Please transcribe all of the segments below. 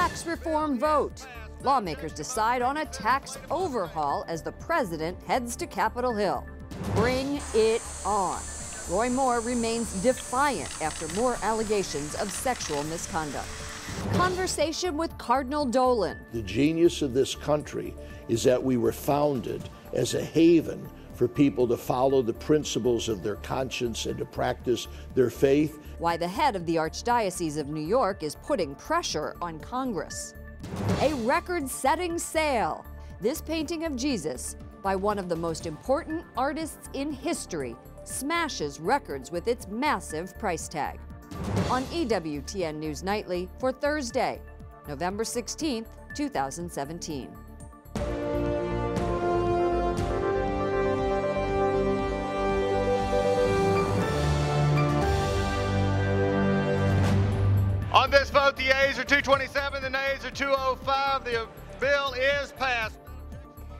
tax reform vote. Lawmakers decide on a tax overhaul as the president heads to Capitol Hill. Bring it on. Roy Moore remains defiant after more allegations of sexual misconduct. Conversation with Cardinal Dolan. The genius of this country is that we were founded as a haven for people to follow the principles of their conscience and to practice their faith. Why the head of the Archdiocese of New York is putting pressure on Congress. A record-setting sale. This painting of Jesus by one of the most important artists in history smashes records with its massive price tag. On EWTN News Nightly for Thursday, November 16th, 2017. On this vote, the yeas are 227, the nays are 205. The bill is passed.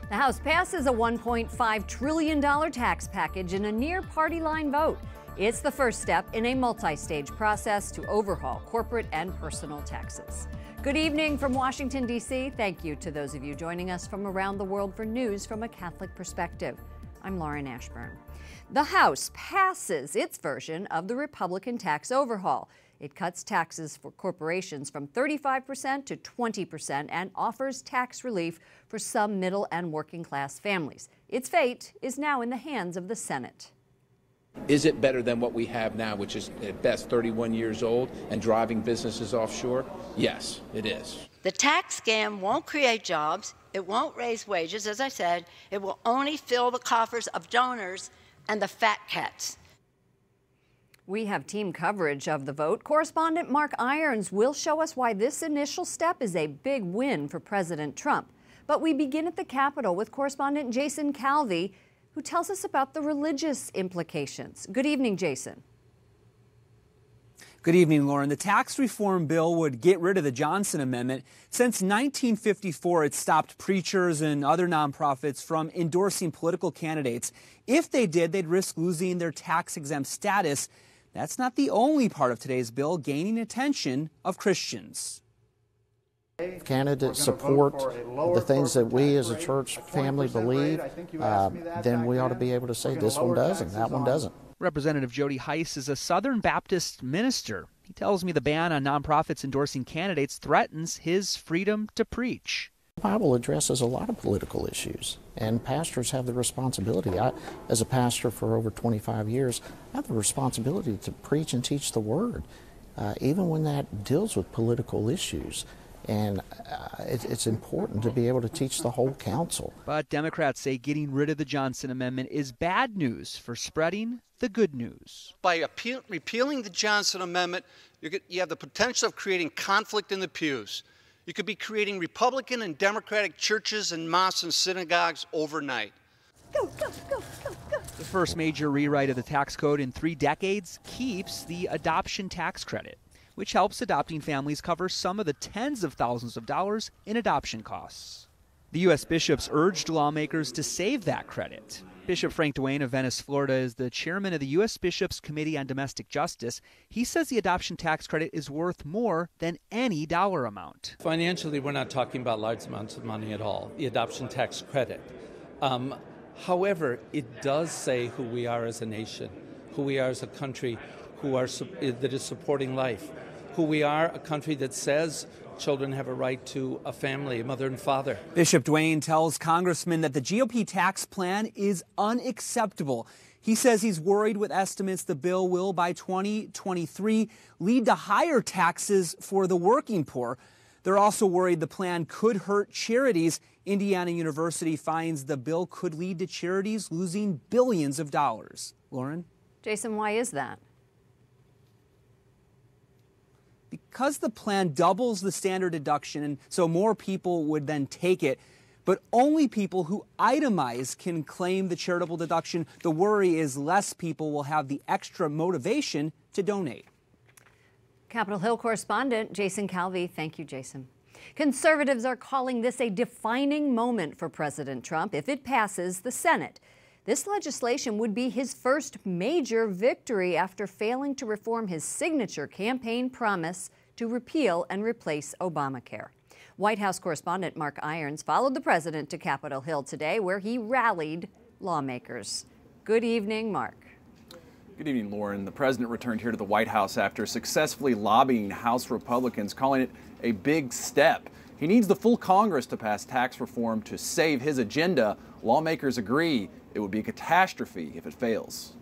The House passes a $1.5 trillion tax package in a near-party line vote. It's the first step in a multi-stage process to overhaul corporate and personal taxes. Good evening from Washington, D.C. Thank you to those of you joining us from around the world for news from a Catholic perspective. I'm Lauren Ashburn. The House passes its version of the Republican tax overhaul. It cuts taxes for corporations from 35% to 20% and offers tax relief for some middle and working class families. Its fate is now in the hands of the Senate. Is it better than what we have now, which is at best 31 years old and driving businesses offshore? Yes, it is. The tax scam won't create jobs. It won't raise wages, as I said. It will only fill the coffers of donors and the fat cats. We have team coverage of the vote. Correspondent Mark Irons will show us why this initial step is a big win for President Trump. But we begin at the Capitol with correspondent Jason Calvi, who tells us about the religious implications. Good evening, Jason. Good evening, Lauren. The tax reform bill would get rid of the Johnson Amendment. Since 1954, it stopped preachers and other nonprofits from endorsing political candidates. If they did, they'd risk losing their tax-exempt status. That's not the only part of today's bill gaining attention of Christians. If candidates support the things that we as a church family believe, then we ought to be able to say this one does and that one doesn't. Representative Jody Heiss is a Southern Baptist minister. He tells me the ban on nonprofits endorsing candidates threatens his freedom to preach. The Bible addresses a lot of political issues, and pastors have the responsibility. As a pastor for over 25 years, I have the responsibility to preach and teach the Word, even when that deals with political issues. And it's important to be able to teach the whole council. But Democrats say getting rid of the Johnson Amendment is bad news for spreading the good news. By repealing the Johnson Amendment, you have the potential of creating conflict in the pews. You could be creating Republican and Democratic churches and mosques and synagogues overnight. Go, go, go, go, go. The first major rewrite of the tax code in 3 decades keeps the adoption tax credit, which helps adopting families cover some of the tens of thousands of dollars in adoption costs. The U.S. bishops urged lawmakers to save that credit. Bishop Frank Duane of Venice, Florida, is the chairman of the U.S. Bishops' Committee on Domestic Justice. He says the adoption tax credit is worth more than any dollar amount. Financially, we're not talking about large amounts of money at all, the adoption tax credit. However, it does say who we are as a nation, who we are as a country that is supporting life, who we are a country that says children have a right to a family, a mother and father. Bishop Duane tells congressmen that the GOP tax plan is unacceptable. He says he's worried with estimates the bill will, by 2023, lead to higher taxes for the working poor. They're also worried the plan could hurt charities. Indiana University finds the bill could lead to charities losing billions of dollars. Lauren? Jason, why is that? Because the plan doubles the standard deduction, and so more people would then take it, but only people who itemize can claim the charitable deduction. The worry is less people will have the extra motivation to donate. Capitol Hill correspondent Jason Calvi. Thank you, Jason. Conservatives are calling this a defining moment for President Trump if it passes the Senate. This legislation would be his first major victory after failing to reform his signature campaign promise to repeal and replace Obamacare. White House correspondent Mark Irons followed the president to Capitol Hill today, where he rallied lawmakers. Good evening, Mark. Good evening, Lauren. The president returned here to the White House after successfully lobbying House Republicans, calling it a big step. He needs the full Congress to pass tax reform to save his agenda. Lawmakers agree it would be a catastrophe if it fails.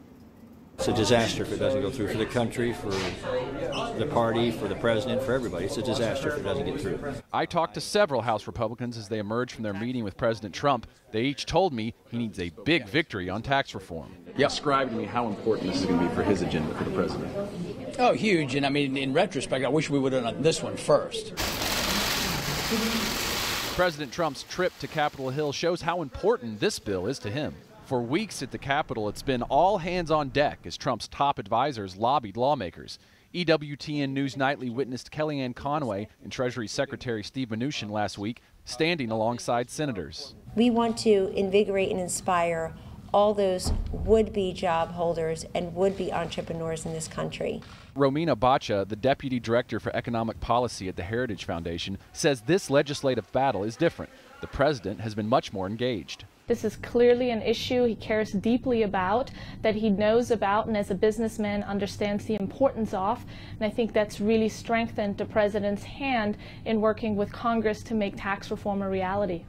It's a disaster if it doesn't go through for the country, for the party, for the president, for everybody. It's a disaster if it doesn't get through. I talked to several House Republicans as they emerged from their meeting with President Trump. They each told me he needs a big victory on tax reform. Describe to me how important this is going to be for his agenda for the president. Oh, huge. And I mean, in retrospect, I wish we would have done this one first. President Trump's trip to Capitol Hill shows how important this bill is to him. For weeks at the Capitol, it's been all hands on deck as Trump's top advisors lobbied lawmakers. EWTN News Nightly witnessed Kellyanne Conway and Treasury Secretary Steve Mnuchin last week standing alongside senators. We want to invigorate and inspire all those would-be job holders and would-be entrepreneurs in this country. Romina Bacha, the Deputy Director for Economic Policy at the Heritage Foundation, says this legislative battle is different. The president has been much more engaged. This is clearly an issue he cares deeply about, that he knows about, and as a businessman understands the importance of. And I think that's really strengthened the president's hand in working with Congress to make tax reform a reality.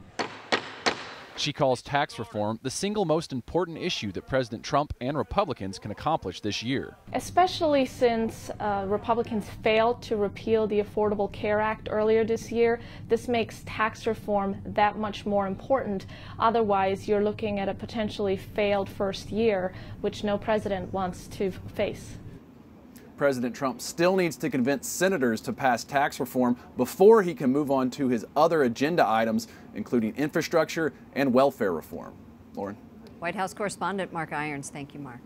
She calls tax reform the single most important issue that President Trump and Republicans can accomplish this year. Especially since Republicans failed to repeal the Affordable Care Act earlier this year, this makes tax reform that much more important. Otherwise, you're looking at a potentially failed first year, which no president wants to face. President Trump still needs to convince senators to pass tax reform before he can move on to his other agenda items, including infrastructure and welfare reform. Lauren. White House correspondent Mark Irons. Thank you, Mark.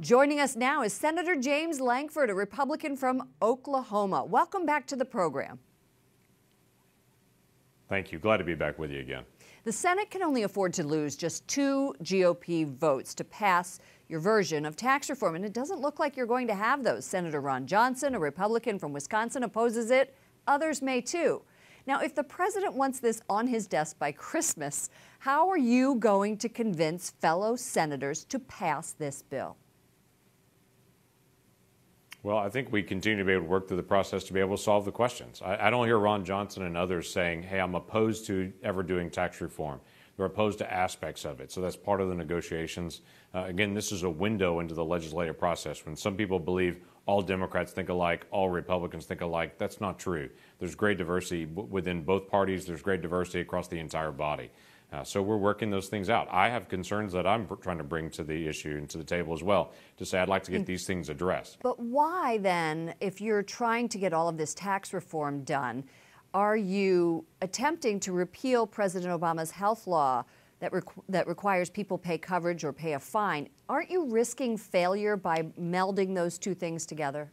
Joining us now is Senator James Lankford, a Republican from Oklahoma. Welcome back to the program. Thank you. Glad to be back with you again. The Senate can only afford to lose just 2 GOP votes to pass your version of tax reform, and it doesn't look like you're going to have those. Senator Ron Johnson, a Republican from Wisconsin, opposes it. Others may too. Now, if the president wants this on his desk by Christmas, how are you going to convince fellow senators to pass this bill? Well, I think we continue to be able to work through the process to be able to solve the questions. I don't hear Ron Johnson and others saying, hey, I'm opposed to ever doing tax reform. They're opposed to aspects of it. So that's part of the negotiations. Again, this is a window into the legislative process. When some people believe all Democrats think alike, all Republicans think alike, that's not true. There's great diversity within both parties. There's great diversity across the entire body. So we're working those things out. I have concerns that I'm trying to bring to the issue and to the table as well to say I'd like to get these things addressed. But why then, if you're trying to get all of this tax reform done, are you attempting to repeal President Obama's health law that requires people pay coverage or pay a fine? Aren't you risking failure by melding those two things together?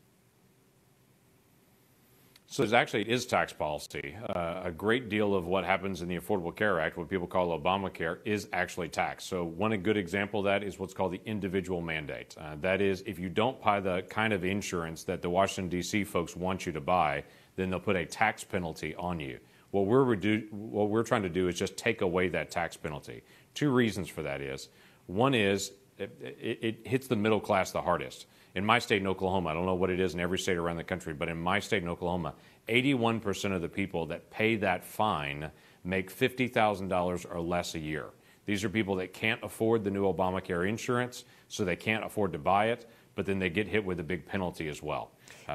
So it actually is tax policy. A great deal of what happens in the Affordable Care Act, what people call Obamacare, is actually tax. So one good example of that is what's called the individual mandate. That is, if you don't buy the kind of insurance that the Washington, D.C. folks want you to buy, then they'll put a tax penalty on you. What we're trying to do is just take away that tax penalty. 2 reasons for that is, one is it hits the middle class the hardest. In my state in Oklahoma, I don't know what it is in every state around the country, but in my state in Oklahoma, 81% of the people that pay that fine make $50,000 or less a year. These are people that can't afford the new Obamacare insurance, so they can't afford to buy it, but then they get hit with a big penalty as well.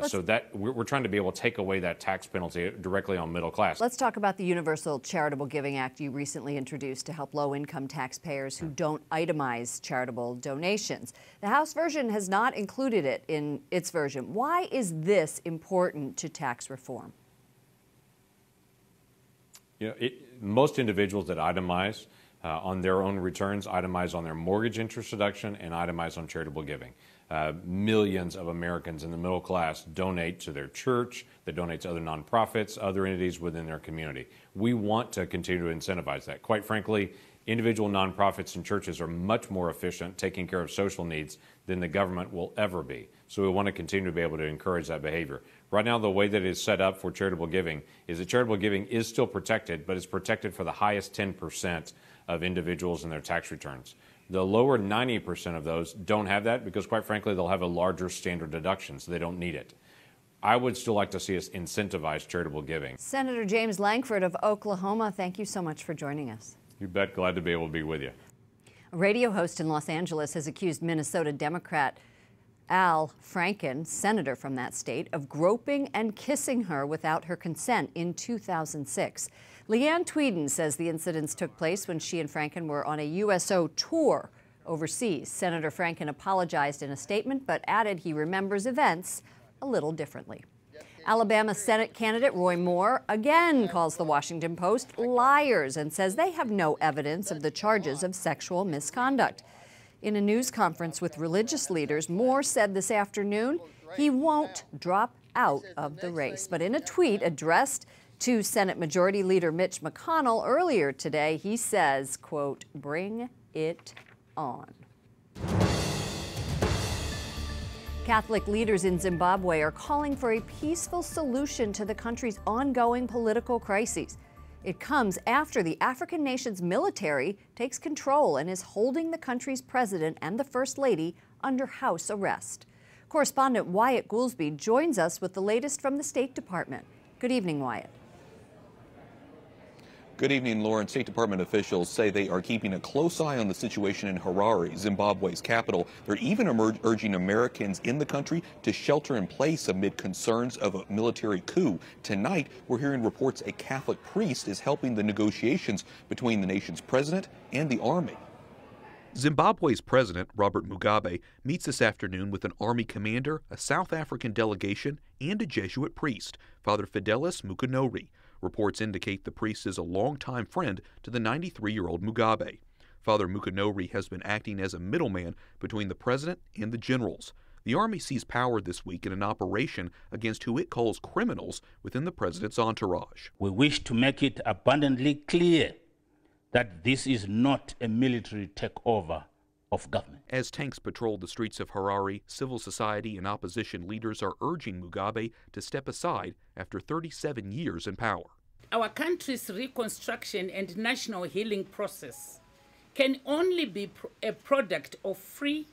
So that we're trying to be able to take away that tax penalty directly on middle class. Let's talk about the Universal Charitable Giving Act you recently introduced to help low-income taxpayers who don't itemize charitable donations. The House version has not included it in its version. Why is this important to tax reform? You know, most individuals that itemize on their own returns itemize on their mortgage interest deduction and itemize on charitable giving. Millions of Americans in the middle class donate to their church, they donate to other nonprofits, other entities within their community. We want to continue to incentivize that. Quite frankly, individual nonprofits and churches are much more efficient taking care of social needs than the government will ever be. So we want to continue to be able to encourage that behavior. Right now, the way that it is set up for charitable giving is that charitable giving is still protected, but it's protected for the highest 10% of individuals in their tax returns. The lower 90% of those don't have that because, quite frankly, they'll have a larger standard deduction, so they don't need it. I would still like to see us incentivize charitable giving. Senator James Lankford of Oklahoma, thank you so much for joining us. You bet. Glad to be able to be with you. A radio host in Los Angeles has accused Minnesota Democrat Al Franken, senator from that state, of groping and kissing her without her consent in 2006. Leanne Tweeden says the incidents took place when she and Franken were on a USO tour overseas. Senator Franken apologized in a statement, but added he remembers events a little differently. Alabama Senate candidate Roy Moore again calls the Washington Post liars and says they have no evidence of the charges of sexual misconduct. In a news conference with religious leaders, Moore said this afternoon he won't drop out of the race. But in a tweet addressed to Senate Majority Leader Mitch McConnell earlier today, he says, quote, "Bring it on." Catholic leaders in Zimbabwe are calling for a peaceful solution to the country's ongoing political crises. It comes after the African nation's military takes control and is holding the country's president and the First Lady under house arrest. Correspondent Wyatt Goolsby joins us with the latest from the State Department. Good evening, Wyatt. Good evening, Lauren. State Department officials say they are keeping a close eye on the situation in Harare, Zimbabwe's capital. They're even urging Americans in the country to shelter in place amid concerns of a military coup. Tonight, we're hearing reports a Catholic priest is helping the negotiations between the nation's president and the army. Zimbabwe's president, Robert Mugabe, meets this afternoon with an army commander, a South African delegation, and a Jesuit priest, Father Fidelis Mukunori. Reports indicate the priest is a longtime friend to the 93-year-old Mugabe. Father Mukunori has been acting as a middleman between the president and the generals. The army seized power this week in an operation against who it calls criminals within the president's entourage. We wish to make it abundantly clear that this is not a military takeover of government. As tanks patrol the streets of Harare, civil society and opposition leaders are urging Mugabe to step aside after 37 years in power. Our country's reconstruction and national healing process can only be a product of free,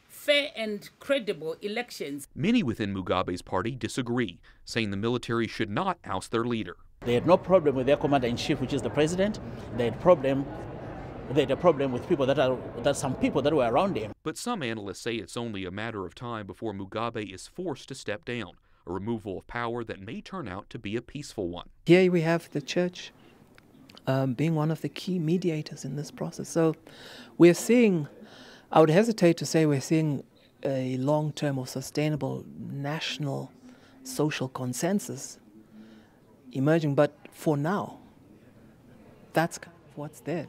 fair and credible elections. Many within Mugabe's party disagree, saying the military should not oust their leader. They had no problem with their commander-in-chief, which is the president. They had a problem with people some people that were around him. But some analysts say it's only a matter of time before Mugabe is forced to step down, a removal of power that may turn out to be a peaceful one. Here we have the church being one of the key mediators in this process. So we're seeing, I would hesitate to say we're seeing a long-term or sustainable national social consensus emerging, but for now, that's kind of what's there.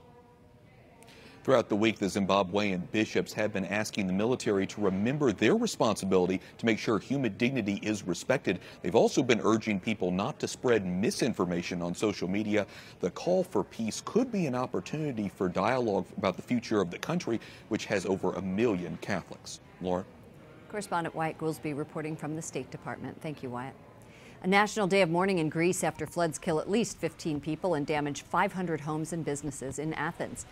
Throughout the week, the Zimbabwean bishops have been asking the military to remember their responsibility to make sure human dignity is respected. They've also been urging people not to spread misinformation on social media. The call for peace could be an opportunity for dialogue about the future of the country, which has over 1 million Catholics. Laura? Correspondent Wyatt Goolsby reporting from the State Department. Thank you, Wyatt. A national day of mourning in Greece after floods kill at least 15 people and damage 500 homes and businesses in Athens.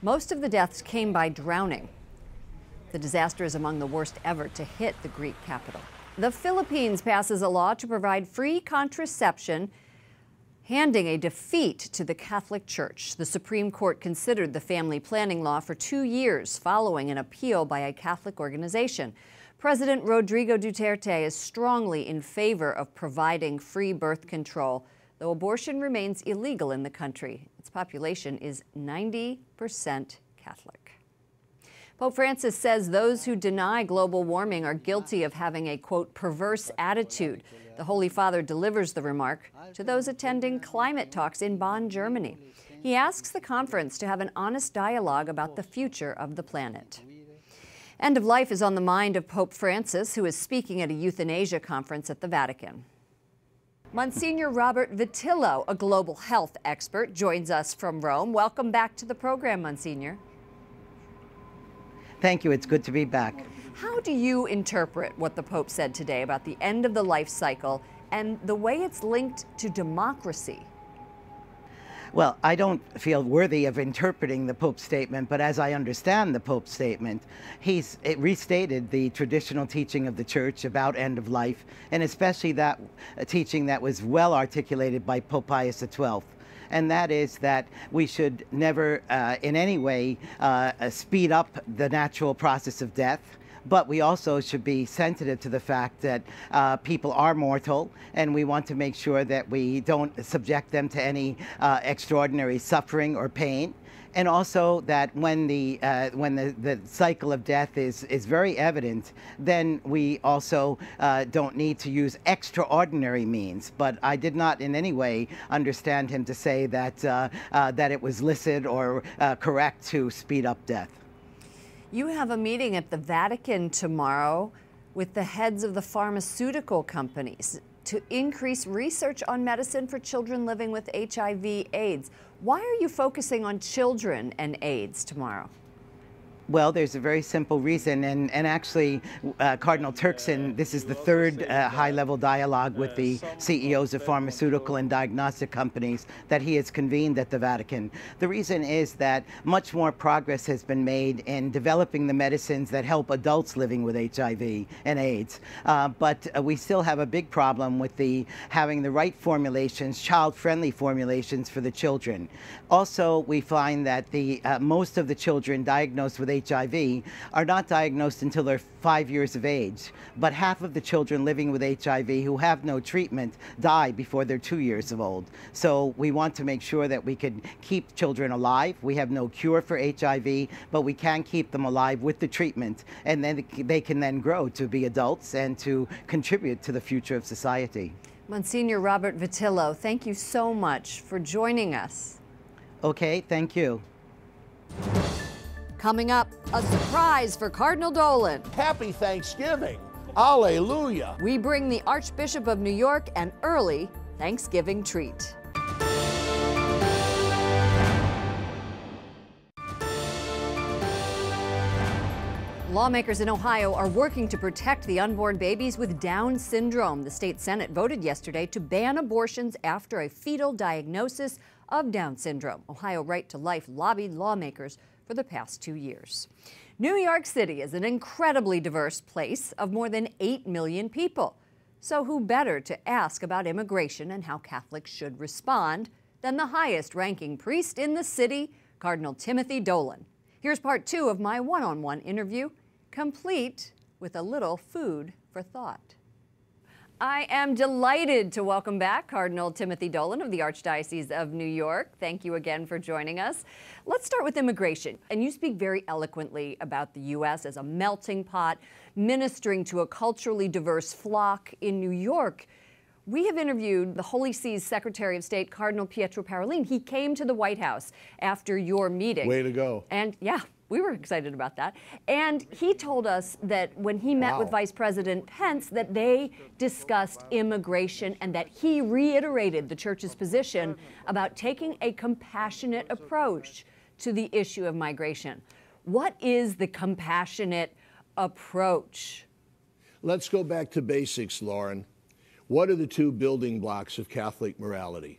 Most of the deaths came by drowning. The disaster is among the worst ever to hit the Greek capital. The Philippines passes a law to provide free contraception, handing a defeat to the Catholic Church. The Supreme Court considered the family planning law for 2 years following an appeal by a Catholic organization. President Rodrigo Duterte is strongly in favor of providing free birth control, though abortion remains illegal in the country. Its population is 90% Catholic. Pope Francis says those who deny global warming are guilty of having a, quote, perverse attitude. The Holy Father delivers the remark to those attending climate talks in Bonn, Germany. He asks the conference to have an honest dialogue about the future of the planet. End of life is on the mind of Pope Francis, who is speaking at a euthanasia conference at the Vatican. Monsignor Robert Vitillo, a global health expert, joins us from Rome. Welcome back to the program, Monsignor. Thank you. It's good to be back. How do you interpret what the Pope said today about the end of the life cycle and the way it's linked to democracy? Well, I don't feel worthy of interpreting the Pope's statement, but as I understand the Pope's statement, it restated the traditional teaching of the Church about end of life, and especially that teaching that was well articulated by Pope Pius XII. And that is that we should never in any way speed up the natural process of death. But we also should be sensitive to the fact that people are mortal, and we want to make sure that we don't subject them to any extraordinary suffering or pain. And also that when the cycle of death is very evident, then we also don't need to use extraordinary means. But I did not in any way understand him to say that that it was licit or correct to speed up death. You have a meeting at the Vatican tomorrow with the heads of the pharmaceutical companies to increase research on medicine for children living with HIV/AIDS. Why are you focusing on children and AIDS tomorrow? Well, there's a very simple reason, and actually Cardinal Turkson, this is the third high-level dialogue with the CEOs of pharmaceutical and diagnostic companies that he has convened at the Vatican. The reason is that much more progress has been made in developing the medicines that help adults living with HIV and AIDS, but we still have a big problem with having the right formulations, child-friendly formulations for the children. Also, we find that most of the children diagnosed with HIV are not diagnosed until they're 5 years of age, but half of the children living with HIV who have no treatment die before they're 2 years old. So we want to make sure that we can keep children alive. We have no cure for HIV, but we can keep them alive with the treatment, and then they can then grow to be adults and to contribute to the future of society. Monsignor Robert Vitillo, thank you so much for joining us. Okay, thank you. Coming up, a surprise for Cardinal Dolan. Happy Thanksgiving. Alleluia. We bring the Archbishop of New York an early Thanksgiving treat. Lawmakers in Ohio are working to protect the unborn babies with Down syndrome. The state Senate voted yesterday to ban abortions after a fetal diagnosis of Down syndrome. Ohio Right to Life lobbied lawmakers for the past 2 years. New York City is an incredibly diverse place of more than 8 million people. So who better to ask about immigration and how Catholics should respond than the highest-ranking priest in the city, Cardinal Timothy Dolan. Here's part 2 of my one-on-one interview, complete with a little food for thought. I am delighted to welcome back Cardinal Timothy Dolan of the Archdiocese of New York. Thank you again for joining us. Let's start with immigration. And you speak very eloquently about the U.S. as a melting pot, ministering to a culturally diverse flock in New York. We have interviewed the Holy See's Secretary of State, Cardinal Pietro Parolin. He came to the White House after your meeting. Way to go. And yeah, we were excited about that. And he told us that when he met with Vice President Pence, that they discussed immigration and that he reiterated the church's position about taking a compassionate approach to the issue of migration. What is the compassionate approach? Let's go back to basics, Lauren. What are the two building blocks of Catholic morality?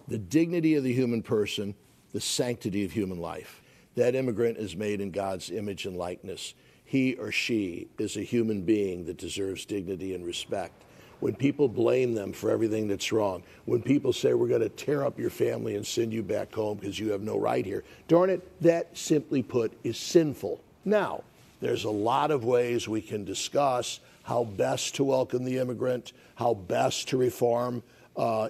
The dignity of the human person, the sanctity of human life. That immigrant is made in God's image and likeness. He or she is a human being that deserves dignity and respect. When people blame them for everything that's wrong, when people say we're going to tear up your family and send you back home because you have no right here, darn it, that simply put is sinful. Now, there's a lot of ways we can discuss how best to welcome the immigrant, how best to reform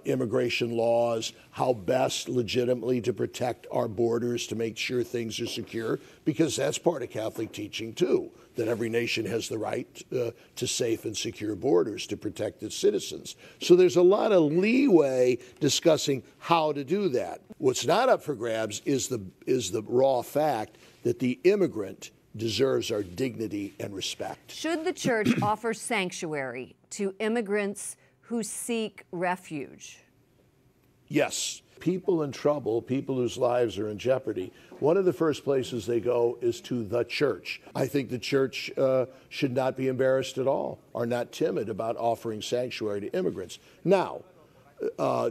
immigration laws, how best legitimately to protect our borders to make sure things are secure, because that's part of Catholic teaching too, that every nation has the right to safe and secure borders to protect its citizens. So there's a lot of leeway discussing how to do that. What's not up for grabs is the raw fact that the immigrant deserves our dignity and respect. Should the church offer sanctuary to immigrants who seek refuge? Yes. People in trouble, people whose lives are in jeopardy, one of the first places they go is to the church. I think the church should not be embarrassed at all or not timid about offering sanctuary to immigrants. Now,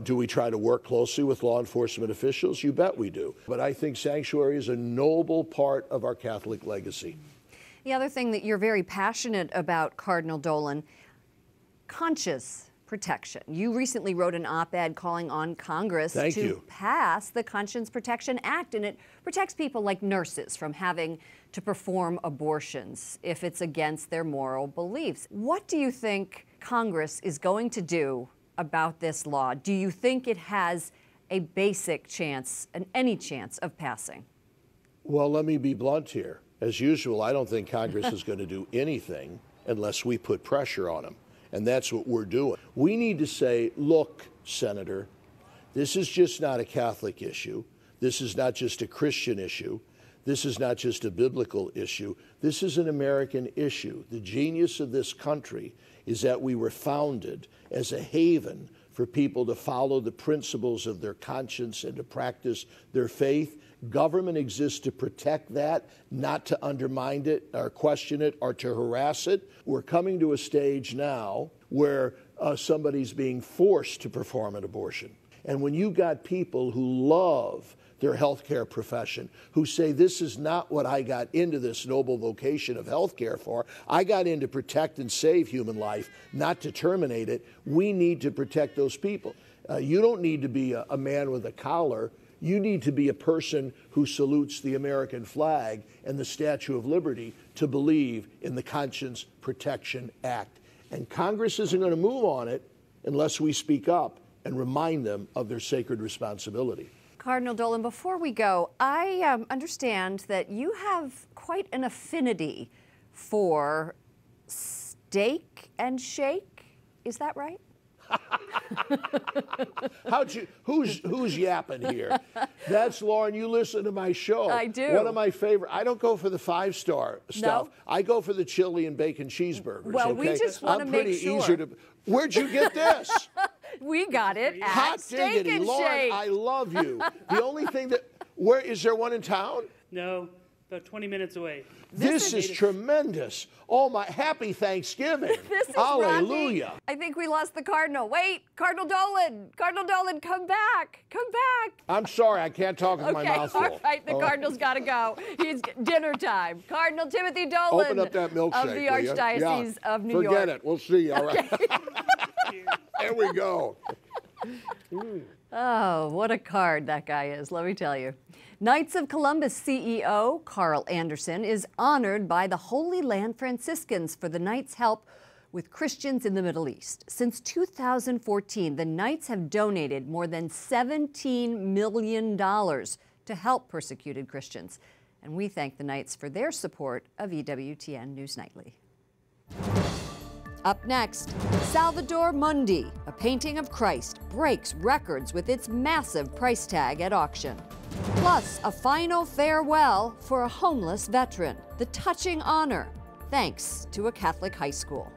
do we try to work closely with law enforcement officials? You bet we do. But I think sanctuary is a noble part of our Catholic legacy. The other thing that you're very passionate about, Cardinal Dolan, conscience protection. You recently wrote an op-ed calling on Congress to pass the Conscience Protection Act, and it protects people like nurses from having to perform abortions if it's against their moral beliefs. What do you think Congress is going to do about this law? Do you think it has a basic chance, any chance of passing? Well, let me be blunt here. As usual, I don't think Congress is going to do anything unless we put pressure on them. And that's what we're doing. We need to say, look, Senator, this is just not a Catholic issue. This is not just a Christian issue. This is not just a biblical issue. This is an American issue. The genius of this country is that we were founded as a haven for people to follow the principles of their conscience and to practice their faith. Government exists to protect that, not to undermine it or question it or to harass it. We're coming to a stage now where somebody's being forced to perform an abortion. And when you got people who love their healthcare profession, who say, this is not what I got into this noble vocation of healthcare for. I got in to protect and save human life, not to terminate it. We need to protect those people. You don't need to be a man with a collar. You need to be a person who salutes the American flag and the Statue of Liberty to believe in the Conscience Protection Act. And Congress isn't going to move on it unless we speak up and remind them of their sacred responsibility. Cardinal Dolan, before we go, I understand that you have quite an affinity for Steak and Shake. Is that right? Who's yapping here? That's Lauren. You listen to my show. I do. One of my favorite. I don't go for the 5-star stuff. No? I go for the chili and bacon cheeseburgers. Well, okay? we just want to make sure. Easier to. Where'd you get this? We got it at Hot Steak diggity, and Lauren. Shake. I love you. The only thing that where is there one in town? No, about 20 minutes away. This is tremendous. Oh my! Happy Thanksgiving. This is Hallelujah. Rocky. I think we lost the Cardinal. Wait, Cardinal Dolan. Cardinal Dolan, come back. Come back. I'm sorry, I can't talk with my mouth full. All right, the Cardinal's got to go. He's dinner time. Cardinal Timothy Dolan Open up that milkshake, of the Archdiocese of New York. Forget it. We'll see you. All right. There we go. Oh, what a card that guy is, let me tell you. Knights of Columbus CEO Carl Anderson is honored by the Holy Land Franciscans for the Knights' help with Christians in the Middle East. Since 2014, the Knights have donated more than $17 million to help persecuted Christians. And we thank the Knights for their support of EWTN News Nightly. Up next, Salvator Mundi, a painting of Christ, breaks records with its massive price tag at auction. Plus, a final farewell for a homeless veteran, the touching honor, thanks to a Catholic high school.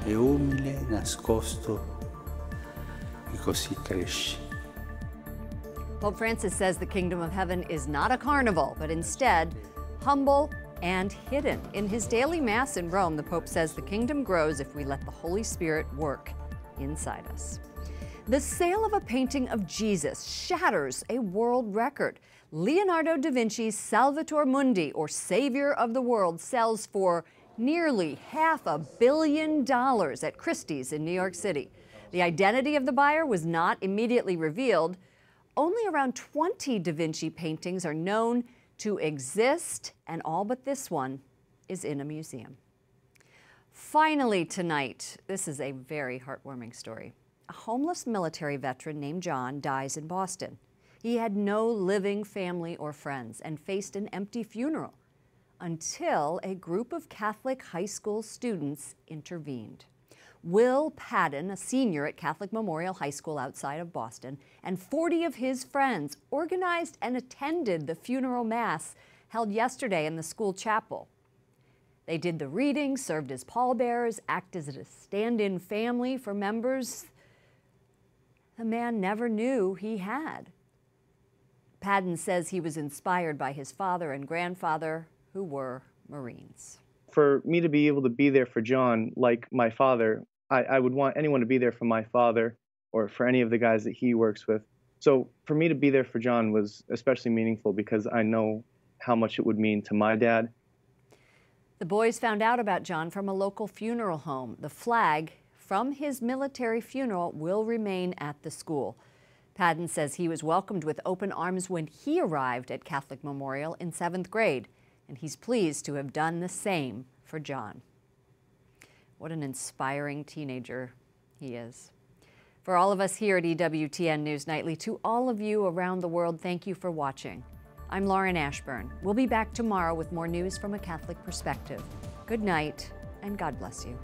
È umile, nascosto e così cresce. Pope Francis says the kingdom of heaven is not a carnival, but instead humble and hidden. In his daily Mass in Rome, the Pope says the kingdom grows if we let the Holy Spirit work inside us. The sale of a painting of Jesus shatters a world record. Leonardo da Vinci's Salvator Mundi, or Savior of the World, sells for nearly $500 million at Christie's in New York City. The identity of the buyer was not immediately revealed. Only around 20 Da Vinci paintings are known to exist, and all but this one is in a museum. Finally tonight, this is a very heartwarming story. A homeless military veteran named John dies in Boston. He had no living family or friends and faced an empty funeral until a group of Catholic high school students intervened. Will Padden, a senior at Catholic Memorial High School outside of Boston, and 40 of his friends organized and attended the funeral mass held yesterday in the school chapel. They did the reading, served as pallbearers, acted as a stand-in family for members the man never knew he had. Padden says he was inspired by his father and grandfather, who were Marines. For me to be able to be there for John, like my father, I would want anyone to be there for my father or for any of the guys that he works with. So for me to be there for John was especially meaningful because I know how much it would mean to my dad. The boys found out about John from a local funeral home. The flag from his military funeral will remain at the school. Padden says he was welcomed with open arms when he arrived at Catholic Memorial in 7th grade, and he's pleased to have done the same for John. What an inspiring teenager he is. For all of us here at EWTN News Nightly, to all of you around the world, thank you for watching. I'm Lauren Ashburn. We'll be back tomorrow with more news from a Catholic perspective. Good night, and God bless you.